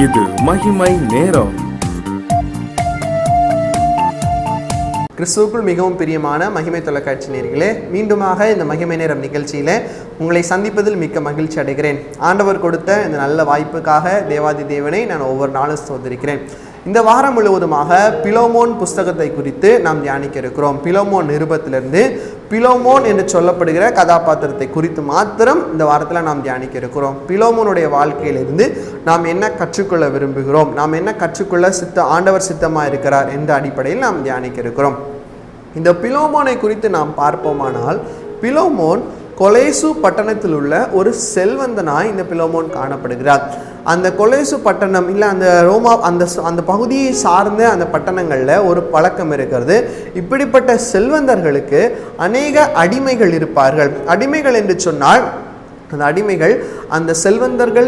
இது மகிமை நேரம். கிறிஸ்துவுக்குள் மிகவும் பிரியமான மகிமை தொலைக்காட்சி நேயர்களே, மீண்டுமாக இந்த மகிமை நேரம் நிகழ்ச்சியில் உங்களை சந்திப்பதில் மிக்க மகிழ்ச்சி அடைகிறேன். ஆண்டவர் கொடுத்த இந்த நல்ல வாய்ப்புக்காக தேவாதி தேவனை நான் ஒவ்வொரு நாளும் ஸ்தோத்திரிக்கிறேன். இந்த வாரம் முழுவதுமாக பிலோமோன் புஸ்தகத்தை குறித்து நாம் தியானிக்க இருக்கிறோம். பிலோமோன் நிருபத்திலிருந்து பிலோமோன் என்று சொல்லப்படுகிற கதாபாத்திரத்தை குறித்து மாத்திரம் இந்த வாரத்தில் நாம் தியானிக்க இருக்கிறோம். பிலோமோனுடைய வாழ்க்கையிலிருந்து நாம் என்ன கற்றுக்கொள்ள விரும்புகிறோம், நாம் என்ன கற்றுக்கொள்ள ஆண்டவர் சித்தமாக இருக்கிறார் என்ற அடிப்படையில் நாம் தியானிக்க இருக்கிறோம். இந்த பிலோமோனை குறித்து நாம் பார்ப்போமானால், பிலோமோன் கொலேசு பட்டணத்தில் உள்ள ஒரு செல்வந்தனாய் இந்த பிலோமோன் காணப்படுகிறார். அந்த கொலேசு பட்டணம் இல்லை, அந்த ரோமா அந்த பகுதியை சார்ந்த அந்த பட்டணங்களில் ஒரு பழக்கம் இருக்கிறது. இப்படிப்பட்ட செல்வந்தர்களுக்கு அநேக அடிமைகள் இருப்பார்கள். அடிமைகள் என்று சொன்னால், அந்த அடிமைகள் அந்த செல்வந்தர்கள்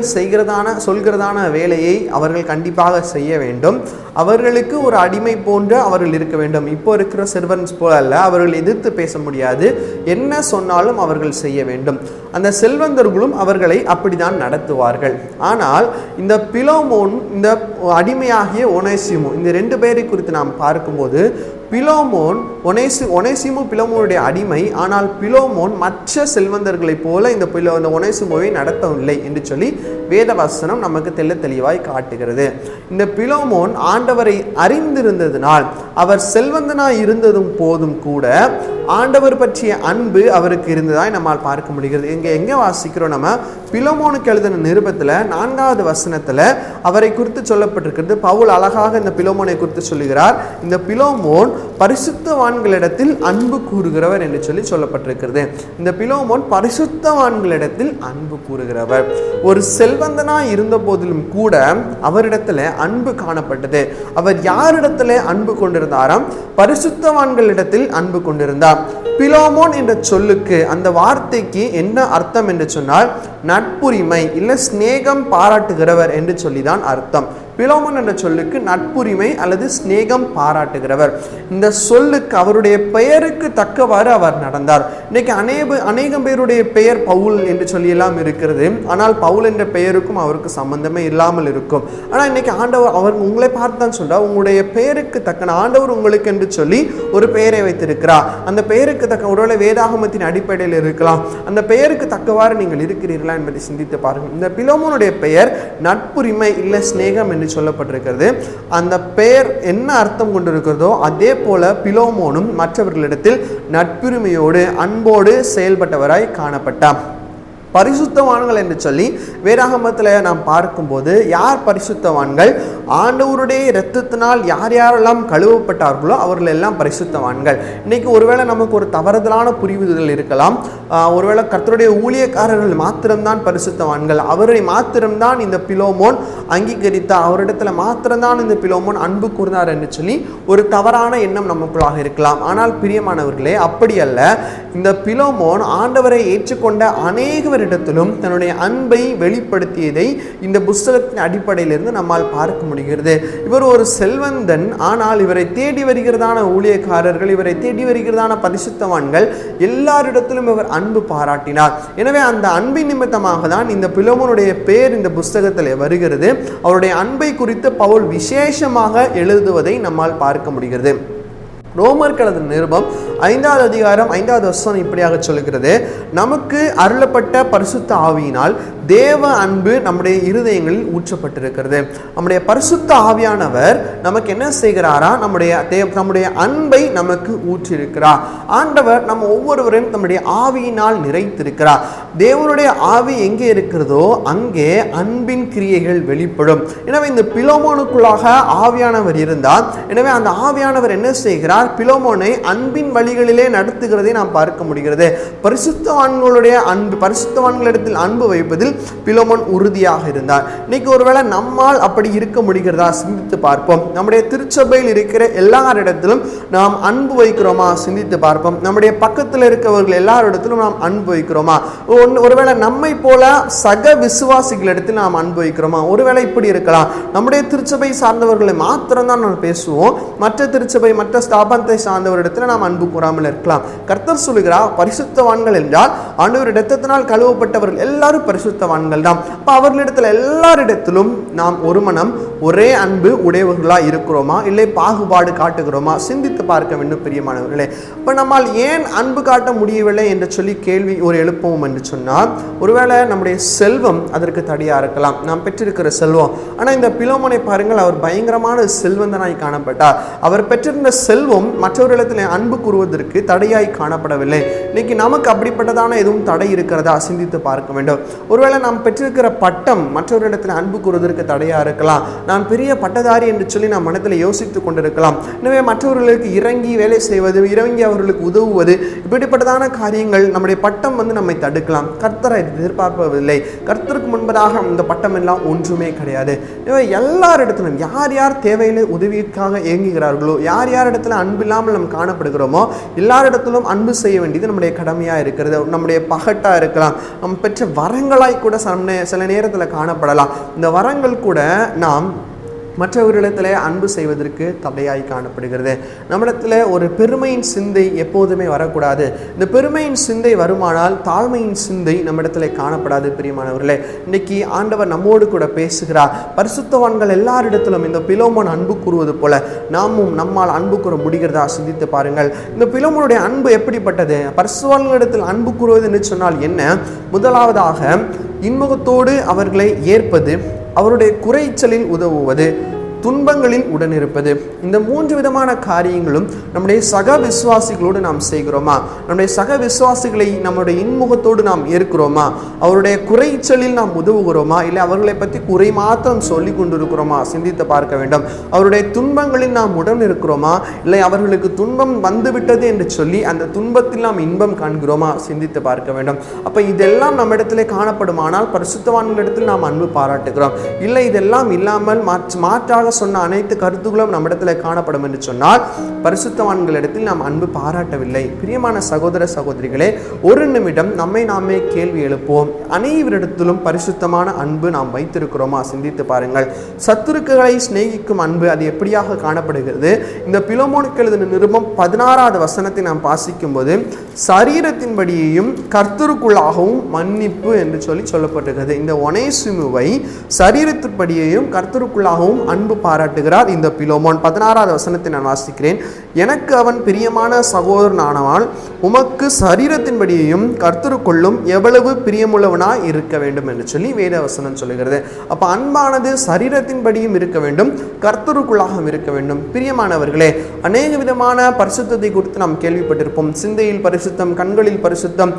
சொல்கிறதான வேலையை அவர்கள் கண்டிப்பாக செய்ய வேண்டும். அவர்களுக்கு ஒரு அடிமை போன்று அவர்கள் இருக்க வேண்டும். இப்போ இருக்கிற செர்வன்ஸ் போல அல்ல, அவர்கள் எதிர்த்து பேச முடியாது, என்ன சொன்னாலும் அவர்கள் செய்ய வேண்டும். அந்த செல்வந்தர்களும் அவர்களை அப்படிதான் நடத்துவார்கள். ஆனால் இந்த பிலோமோன், இந்த அடிமையாகிய ஒனேசிமு, இந்த ரெண்டு பேரை குறித்து நாம் பார்க்கும்போது, பிலோமோன் ஒனேசிமு பிலோமோனுடைய அடிமை. ஆனால் பிலோமோன் மற்ற செல்வந்தர்களைப் போல இந்த ஒனேசிமுவை நடத்தவில்லை என்று சொல்லி வேதவசனம் நமக்கு தெளிவாய் காட்டுகிறது. இந்த பிலோமோன் ஆண்டவரை அறிந்திருந்ததினால், அவர் செல்வந்தனாய் இருந்ததும் போதும் கூட ஆண்டவர் பற்றிய அன்பு அவருக்கு இருந்ததாய் நம்மால் பார்க்க முடிகிறது. எங்கே வாசிக்கிறோம் நம்ம? பிலோமோனுக்கு எழுதின நிருபத்தில் 4வது வசனத்தில் அவரை குறித்து சொல்லப்பட்டிருக்கிறது. பவுல் அழகாக இந்த பிலோமோனை குறித்து சொல்லுகிறார். இந்த பிலோமோன் பரிசுத்தவான்களிடத்தில் அன்பு கூறுகிறவர் என்று சொல்லப்பட்டிருக்கிறது. இந்த பிலோமோன் பரிசுத்தவான்களிடத்தில் அன்பு கூறுகிறவர். ஒரு செல்வந்தனாய் இருந்த போதிலும் கூட அவரிடத்துல அன்பு காணப்பட்டது. அவர் யாரிடத்துல அன்பு கொண்டிருந்தாராம்? பரிசுத்தவான்களிடத்தில் அன்பு கொண்டிருந்தார். பிலோமோன் என்ற சொல்லுக்கு, அந்த வார்த்தைக்கு என்ன அர்த்தம் என்று சொன்னால், நட்புரிமை இல்லை ஸ்நேகம் பாராட்டுகிறவர் என்று சொல்லிதான் அர்த்தம். பிலோமோன் என்ற சொல்லுக்கு நட்புரிமை அல்லது ஸ்நேகம் பாராட்டுகிறவர். இந்த சொல்லுக்கு, அவருடைய பெயருக்கு தக்கவாறு அவர் நடந்தார். இன்னைக்கு அநேகம் பேருடைய பெயர் பவுல் என்று சொல்லியெல்லாம் இருக்கிறது. ஆனால் பவுல் என்ற பெயருக்கும் அவருக்கு சம்பந்தமே இல்லாமல் இருக்கும். ஆனால் இன்னைக்கு ஆண்டவர் அவர் உங்களை பார்த்து தான் சொல்றார், உங்களுடைய பெயருக்கு தக்க ஆண்டவர் உங்களுக்கு என்று சொல்லி ஒரு பெயரை வைத்திருக்கிறார். அந்த பெயருக்கு தக்க, ஒருவேளை வேதாகமத்தின் அடிப்படையில் இருக்கலாம், அந்த பெயருக்கு தக்கவாறு நீங்கள் இருக்கிறீர்களா என்பதை சிந்தித்து பாருங்கள். இந்த பிலோமோனுடைய பெயர் நட்புரிமை இல்லை ஸ்நேகம் என்று சொல்லப்பட்டிருக்கிறது. அந்த பெயர் என்ன அர்த்தம் கொண்டிருக்கிறதோ அதே போல பிலோமோனும் மற்றவர்களிடத்தில் நட்புரிமையோடு அன்போடு செயல்பட்டவராய் காணப்பட்டார். பரிசுத்தவான்கள் என்று சொல்லி வேதாகமத்தில் நாம் பார்க்கும்போது, யார் பரிசுத்தவான்கள்? ஆண்டவருடைய இரத்தத்தினால் யார் யாரெல்லாம் கழுவப்பட்டார்களோ அவர்கள் எல்லாம் பரிசுத்தவான்கள். இன்னைக்கு ஒருவேளை நமக்கு ஒரு தவறுதலான புரிவுகள் இருக்கலாம். ஒருவேளை கர்த்தருடைய ஊழியக்காரர்கள் மாத்திரம்தான் பரிசுத்தவான்கள், அவரை மாத்திரம்தான் இந்த பிலோமோன் அங்கீகரித்தார், அவரிடத்துல மாத்திரம்தான் இந்த பிலோமோன் அன்பு கூர்ந்தார் என்று சொல்லி ஒரு தவறான எண்ணம் நமக்குள்ளாக இருக்கலாம். ஆனால் பிரியமானவர்களே, அப்படி அல்ல. இந்த பிலோமோன் ஆண்டவரை ஏற்றுக்கொண்ட அநேகவரிடத்திலும் தன்னுடைய அன்பை வெளிப்படுத்தியதை இந்த புஸ்தகத்தின் அடிப்படையிலிருந்து நம்மால் பார்க்க முடிகிறது. இவர் ஒரு செல்வந்தன், ஆனால் இவரை தேடி வருகிறதான ஊழியக்காரர்கள், இவரை தேடி வருகிறதான பரிசுத்தவான்கள் எல்லாரிடத்திலும் இவர் அன்பு பாராட்டினார். எனவே அந்த அன்பின் நிமித்தமாக தான் இந்த பிலோமோனுடைய பெயர் இந்த புஸ்தகத்தில் வருகிறது. அவருடைய அன்பை குறித்து பவுல் விசேஷமாக எழுதுவதை நம்மால் பார்க்க முடிகிறது. ரோமருக்கு எழுதின நிருபம் 5வது அதிகாரம் 5வது வசனம் இப்படியாக சொல்கிறது, நமக்கு அருளப்பட்ட பரிசுத்த ஆவியினால் தேவ அன்பு நம்முடைய இருதயங்களில் ஊற்றப்பட்டிருக்கிறது. நம்முடைய பரிசுத்த ஆவியானவர் நமக்கு என்ன செய்கிறாரா? நம்முடைய அன்பை நமக்கு ஊற்றிருக்கிறார். ஆண்டவர் நம்ம ஒவ்வொருவரையும் நம்முடைய ஆவியினால் நிறைத்திருக்கிறார். தேவனுடைய ஆவி எங்கே இருக்கிறதோ அங்கே அன்பின் கிரியைகள் வெளிப்படும். எனவே இந்த பிலோமோனுக்குள்ளாக ஆவியானவர் இருந்தார். எனவே அந்த ஆவியானவர் என்ன செய்கிறார்? பிலோமோனை அன்பின் வழிகளிலே நடத்துகிறதை நாம் பார்க்க முடிகிறது. பரிசுத்தவான்களுடைய அன்பு, பரிசுத்தவான்களிடத்தில் அன்பு வைப்பதில் பிலோமோன் உறுதியாக இருந்தார். இன்னைக்கு ஒருவேளை நம்மால் அப்படி இருக்க முடிகிறதா? சிந்தித்து பார்ப்போம். நம்முடைய திருச்சபையில் இருக்கிற எல்லாரிடத்திலும் நாம் அன்பு வைக்கிறோமா? சிந்தித்து பார்ப்போம். நம்முடைய பக்கத்தில் இருக்கிறவர்கள் எல்லாரிடத்திலும் நாம் அன்பு வைக்கிறோமா? ஒருவேளை நம்மை போல சக விசுவாசிகளிடத்தில் நாம் அன்பு வைக்கிறோமா? ஒருவேளை இப்படி இருக்கலாம், நம்முடைய திருச்சபை சார்ந்தவர்களை மாத்திரம்தான் நாம் பேசுவோம், மற்ற திருச்சபை மற்ற ஸ்தாபனத்தை சார்ந்தவரிடத்தில் நாம் அன்பு கூறாமல் இருக்கலாம். கர்த்தர் சொல்லுகிறார், பரிசுத்தவான்கள் என்றால் ஆண்டவர் இரத்தத்தினால் கழுவப்பட்டவர்கள் எல்லாரும் பரிசுத்தவான்கள். பரிசுத்தவான்கள் தான். அப்போ அவர்களிடத்தில் எல்லாரிடத்திலும் நாம் ஒரு மனம் ஒரே அன்பு உடையவர்களாக இருக்கிறோமா, இல்லை பாகுபாடு காட்டுகிறோமா? சிந்தித்து பார்க்க வேண்டும் பிரியமானவர்களே. இப்போ நம்மால் ஏன் அன்பு காட்ட முடியவில்லை என்று சொல்லி கேள்வி ஒரு எழுப்பவும் என்று சொன்னால், ஒருவேளை நம்முடைய செல்வம் அதற்கு தடையாக இருக்கலாம், நாம் பெற்றிருக்கிற செல்வம். ஆனால் இந்த பிலோமோனை பாருங்கள், அவர் பயங்கரமான செல்வந்தனாய் காணப்பட்டார். அவர் பெற்றிருந்த செல்வம் மற்றவர்களிடத்தில் அன்பு கூறுவதற்கு தடையாய் காணப்படவில்லை. இன்னைக்கு நமக்கு அப்படிப்பட்டதான எதுவும் தடை இருக்கிறதா? சிந்தித்து பார்க்க வேண்டும். ஒருவேளை நாம் பெற்றிருக்கிற பட்டம் மற்றவர்களிடத்தில் அன்பு கூறுவதற்கு தடையாக இருக்கலாம். நான் பெரிய பட்டதாரி என்று சொல்லி நாம் மனத்தில் யோசித்துக் கொண்டிருக்கலாம். எனவே மற்றவர்களுக்கு இறங்கி வேலை செய்வது, இறங்கி அவர்களுக்கு உதவுவது, இப்படிப்பட்டதான காரியங்கள் நம்முடைய பட்டம் நம்மை தடுக்கலாம். கர்த்தரை எதிர்பார்ப்பதில்லை. கர்த்தருக்கு முன்பதாக இந்த பட்டம் எல்லாம் ஒன்றுமே கிடையாது. எனவே எல்லாரிடத்திலும் யார் யார் தேவையில்லை உதவிக்காக இயங்குகிறார்களோ, யார் யார் இடத்துல அன்பு இல்லாமல் நாம் காணப்படுகிறோமோ, எல்லாரிடத்திலும் அன்பு செய்ய வேண்டியது நம்முடைய கடமையாக இருக்கிறது. நம்முடைய பகட்டா இருக்கலாம், நம்ம பெற்ற வரங்களாய் கூட சில நேரத்தில் காணப்படலாம். இந்த வரங்கள் கூட நாம் மற்றவர்களிடத்தில் அன்பு செய்வதற்கு தடையாய் காணப்படுகிறது. நம்மிடத்தில் ஒரு பெருமையின் சிந்தை எப்போதுமே வரக்கூடாது. இந்த பெருமையின் சிந்தை வருமானால் தாழ்மையின் சிந்தை நம்மிடத்தில் காணப்படாது. பிரியமானவர்களே, இன்னைக்கு ஆண்டவர் நம்மோடு கூட பேசுகிறார். பரிசுத்தவான்கள் எல்லாரிடத்திலும் இந்த பிலோமோன் அன்பு கூறுவது போல நாமும் நம்மால் அன்பு கூற முடிகிறதா? சிந்தித்து பாருங்கள். இந்த பிலோமோனுடைய அன்பு எப்படிப்பட்டது? பரிசுத்தவான்களிடத்தில் அன்பு கூறுவது என்று சொன்னால் என்ன? முதலாவதாக இன்முகத்தோடு அவர்களை ஏற்பது, அவருடைய குறைச்சலில் உதவுவது, துன்பங்களில் உடனிருப்பது. இந்த 3 விதமான காரியங்களும் நம்முடைய சக விசுவாசிகளோடு நாம் செய்கிறோமா? நம்முடைய சக விசுவாசிகளை நம்முடைய இன்முகத்தோடு நாம் ஏற்கிறோமா? அவருடைய குறைச்சலில் நாம் உதவுகிறோமா, இல்லை அவர்களை பற்றி குறை மாத்திரம் சொல்லி கொண்டிருக்கிறோமா? சிந்தித்து பார்க்க வேண்டும். அவருடைய துன்பங்களில் நாம் உடன் இருக்கிறோமா, இல்லை அவர்களுக்கு துன்பம் வந்துவிட்டது என்று சொல்லி அந்த துன்பத்தில் நாம் இன்பம் காண்கிறோமா? சிந்தித்து பார்க்க வேண்டும். அப்போ இதெல்லாம் நம்மிடத்திலே காணப்படுமானால் பரிசுத்தவான்களிடத்தில் நாம் அன்பு பாராட்டுகிறோம். இல்லை இதெல்லாம் இல்லாமல் மாற்றாக சொன்ன அனைத்து கருத்துக்களும் நம்மிடத்தில் காணப்படும் என்று சொன்னால் பரிசுத்தவான்களிடத்தில் நாம் அன்பு பாராட்டவில்லை. பிரியமான சகோதர சகோதரிகளே, ஒரு நிமிடம் நம்மை நாமே கேள்வி எழுப்புவோம். அனைவரிடத்திலும் பரிசுத்தமான அன்பு நாம் வைத்திருக்கிறோமா? சிந்தித்து பாருங்கள். சத்துருக்களை சிநேகிக்கும் அன்பு அது எப்படியாக காணப்படுகிறது? இந்த பிலோமோனுக்கு எழுதின நிருபம் 16வது வசனத்தை நாம் வாசிக்கும் போது, சரீரத்தின்படியையும் கர்த்தருக்குள்ளாகவும் மன்னிப்பு என்று சொல்லப்பட்டிருக்கிறது. இந்த ஒனேசிமுவை சரீரத்தின்படியையும் கர்த்தருக்குள்ளாகவும் அன்பு பாராட்டுகிறார் இந்த பிலோமோன். 16வது வசனத்தை நான் வாசிக்கிறேன். எனக்கு அவன் பிரியமான சகோதரனானால் உமக்கு சரீரத்தின்படியையும் கர்த்தருக்குள்ளும் எவ்வளவு பிரியமுள்ளவனாய் இருக்க வேண்டும் என்று சொல்லி வேத வசனம் சொல்லுகிறது. அப்ப அன்பானது சரீரத்தின்படியும் இருக்க வேண்டும், கர்த்தருக்குள்ளாகவும் இருக்க வேண்டும். பிரியமானவர்களே, அநேக விதமான பரிசுத்தத்தை குறித்து நாம் கேள்விப்பட்டிருப்போம். சிந்தையில் பரிசுத்தம், கண்களில் பரிசுத்தம்,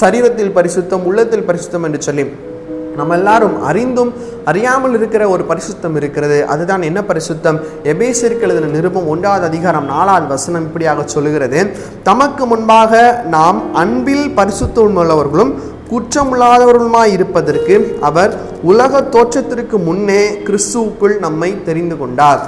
சரீரத்தில் பரிசுத்தம், உள்ளத்தில் பரிசுத்தம் என்று சொல்லி நம்ம எல்லாரும் அறிந்தும் அறியாமல் இருக்கிற ஒரு பரிசுத்தம் இருக்கிறது. அதுதான் என்ன பரிசுத்தம்? எபேசியருக்கு எழுதின நிருபம் 1வது அதிகாரம் 4வது வசனம் இப்படியாக சொல்லுகிறது, தமக்கு முன்பாக நாம் அன்பில் பரிசுத்தம் உள்ளவர்களும் குற்றமில்லாதவர்களுமாய் இருப்பதற்கு அவர் உலக தோற்றத்திற்கு முன்னே கிறிஸ்துவுக்குள் நம்மை தெரிந்து கொண்டார்.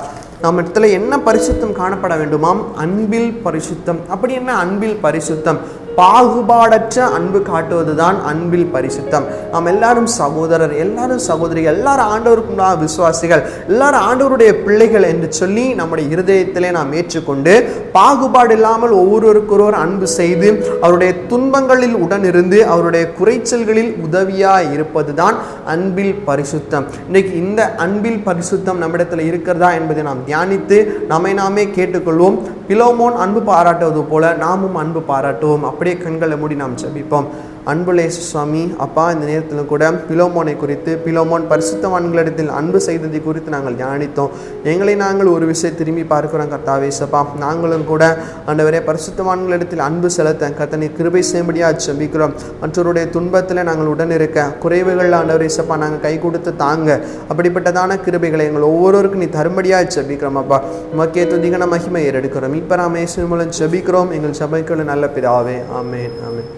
நம்ம இடத்துல என்ன பரிசுத்தம் காணப்பட வேண்டுமாம்? அன்பில் பரிசுத்தம். அப்படி என்ன அன்பில் பரிசுத்தம்? பாகுபாடற்ற அன்பு காட்டுவதுதான் அன்பில் பரிசுத்தம். நாம் எல்லாரும் சகோதரர், எல்லாரும் சகோதரிகள், எல்லாரும் ஆண்டவருக்குண்டான விசுவாசிகள், எல்லாரும் ஆண்டவருடைய பிள்ளைகள் என்று சொல்லி நம்முடைய இருதயத்திலே நாம் ஏற்றுக்கொண்டு பாகுபாடு இல்லாமல் ஒவ்வொருவருக்கொருவர் அன்பு செய்து அவருடைய துன்பங்களில் உடனிருந்து அவருடைய குறைச்சல்களில் உதவியாய் இருப்பதுதான் அன்பில் பரிசுத்தம். இன்னைக்கு இந்த அன்பில் பரிசுத்தம் நம்மிடத்தில் இருக்கிறதா என்பதை நாம் தியானித்து நம்மை நாமே கேட்டுக்கொள்வோம். பிலோமோன் அன்பு பாராட்டுவது போல நாமும் அன்பு பாராட்டுவோம். அப்படியே கண்களை மூடி நாம் ஜெபிப்போம். அன்புள்ள இயேசு சுவாமி, அப்பா, இந்த நேரத்தில் கூட பிலோமோனை குறித்து, பிலோமோன் பரிசுத்தவான்களிடத்தில் அன்பு செய்ததை குறித்து நாங்கள் தியானித்தோம். எங்களை நாங்கள் ஒரு விஷயம் திரும்பி பார்க்கிறோம் கர்த்தாவே. சப்பா, நாங்களும் கூட ஆண்டவரே பரிசுத்தவான்களிடத்தில் அன்பு செலுத்த கர்த்தனை கிருபை செய்யும்படியாக ஜெபிக்கிறோம். மற்றவருடைய துன்பத்தில் நாங்கள் உடன் இருக்க, குறைவுகளில் ஆண்டவரே சப்பா நாங்கள் கை கொடுத்து தாங்க, அப்படிப்பட்டதான கிருபைகளை எங்கள் ஒவ்வொருவருக்கும் நீ தரும்படியாக ஜெபிக்கிறோம். அப்பா, உமக்கே துதிகன மகிமை ஏறெடுக்கிறோம். இப்ப நாம் இயேசுவின் மூலம் ஜெபிக்கிறோம் எங்கள் சபைக்குள்ள நல்ல பிதாவே. ஆமென், ஆமென்.